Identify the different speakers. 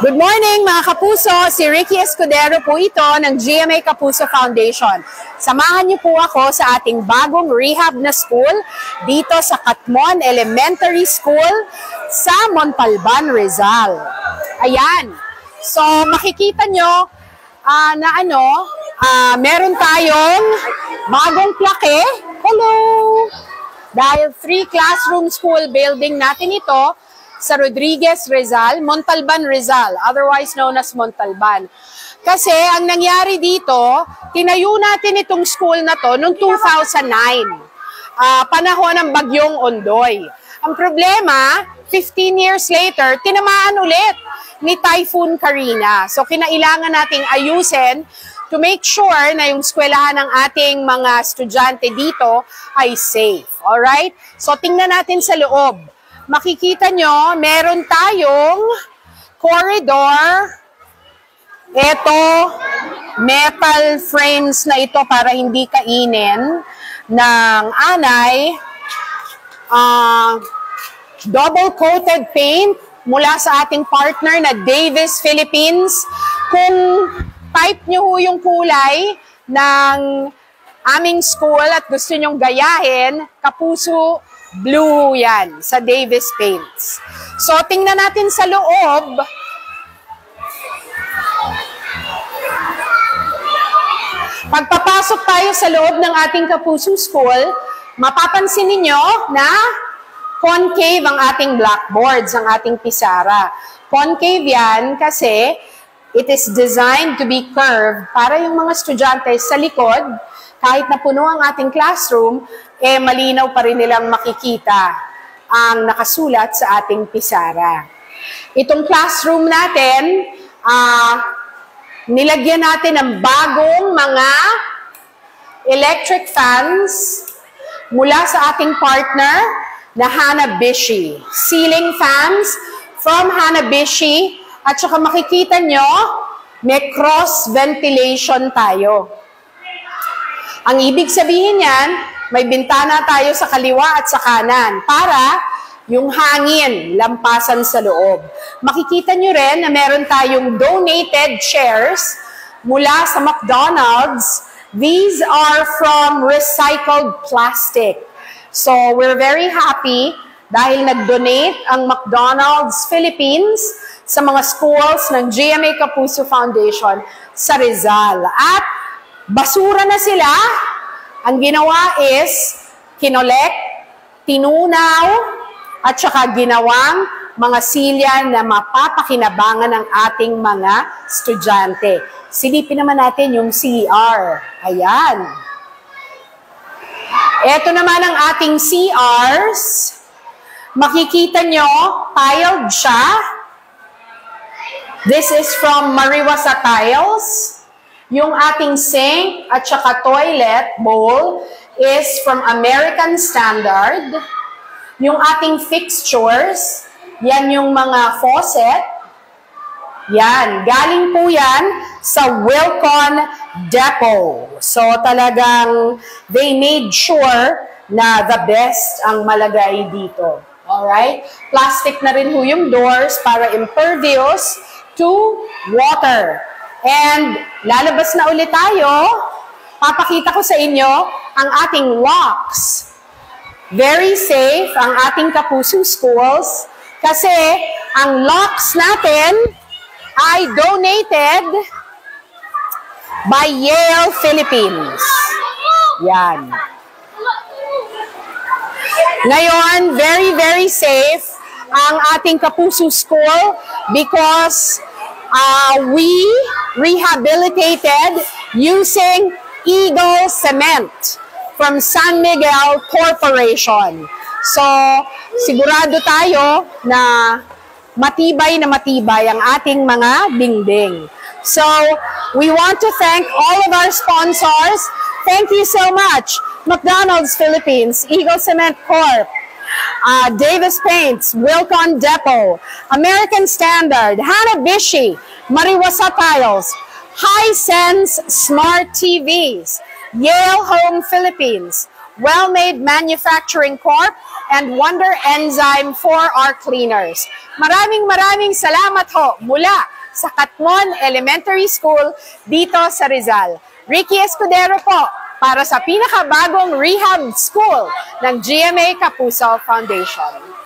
Speaker 1: Good morning mga kapuso, si Ricky Escudero po ito ng GMA Kapuso Foundation. Samahan niyo po ako sa ating bagong rehab na school dito sa Katmon Elementary School sa Montalban, Rizal. Ayan, so makikita nyo meron tayong bagong plaque. Hello! Dahil 3 classroom school building natin ito sa Rodriguez, Rizal, Montalban, Rizal, otherwise known as Montalban. Kasi ang nangyari dito, tinayo natin itong school na to noong 2009, panahon ng Bagyong Ondoy. Ang problema, 15 years later, tinamaan ulit ni Typhoon Karina. So kinailangan nating ayusin to make sure na yung eskwelahan ng ating mga estudyante dito ay safe. Alright? So tingnan natin sa loob. Makikita nyo, meron tayong corridor. Ito, metal frames na ito para hindi kainin ng anay. Double-coated paint mula sa ating partner na Davis Philippines. Kung type nyo yung kulay ng aming school at gusto nyong gayahin, Kapuso Blue yan, sa Davis Paints. So, tingnan natin sa loob. Pagpapasok tayo sa loob ng ating Kapuso School, mapapansin ninyo na concave ang ating blackboards, ang ating pisara. Concave yan kasi it is designed to be curved para yung mga estudyante sa likod, kahit na puno ang ating classroom, malinaw pa rin nilang makikita ang nakasulat sa ating pisara. Itong classroom natin, nilagyan natin ng bagong mga electric fans mula sa ating partner na Hanabishi. Ceiling fans from Hanabishi. At saka makikita nyo, may cross ventilation tayo. Ang ibig sabihin yan, may bintana tayo sa kaliwa at sa kanan para yung hangin lampasan sa loob. Makikita nyo rin na meron tayong donated chairs mula sa McDonald's. These are from recycled plastic. So we're very happy dahil nag-donate ang McDonald's Philippines sa mga schools ng GMA Kapuso Foundation sa Rizal. At basura na sila. Ang ginawa is kinolek, tinunaw, at saka ginawang mga silya na mapapakinabangan ng ating mga estudyante. Silipin naman natin yung CR. Ayan. Ito naman ang ating CRs. Makikita nyo, tiled siya. This is from Mariwasa Tiles. Yung ating sink at saka toilet bowl is from American Standard. Yung ating fixtures, yan yung mga faucet. Yan, galing po yan sa Wilcon Depot. So talagang they made sure na the best ang malagay dito. Alright? Plastic na rin po yung doors para impervious to water. And lalabas na ulit tayo. Papakita ko sa inyo ang ating locks. Very safe ang ating Kapuso schools kasi ang locks natin ay donated by Yale Philippines. Yan. Ngayon, very, very safe ang ating Kapuso school because we rehabilitated using Eagle Cement from San Miguel Corporation. So, sigurado tayo na matibay ang ating mga dingding. So, we want to thank all of our sponsors. Thank you so much. McDonald's Philippines, Eagle Cement Corp, Davis Paints, Wilcon Depot, American Standard, Hanabishi, Mariwasa Tiles, Hisense Smart TVs, Yale Home Philippines, Well-Made Manufacturing Corp, and Wonder Enzyme for our cleaners. Maraming salamat ho mula sa Katmon Elementary School dito sa Rizal. Ricky Escudero po para sa pinakabagong rehab school ng GMA Kapuso Foundation.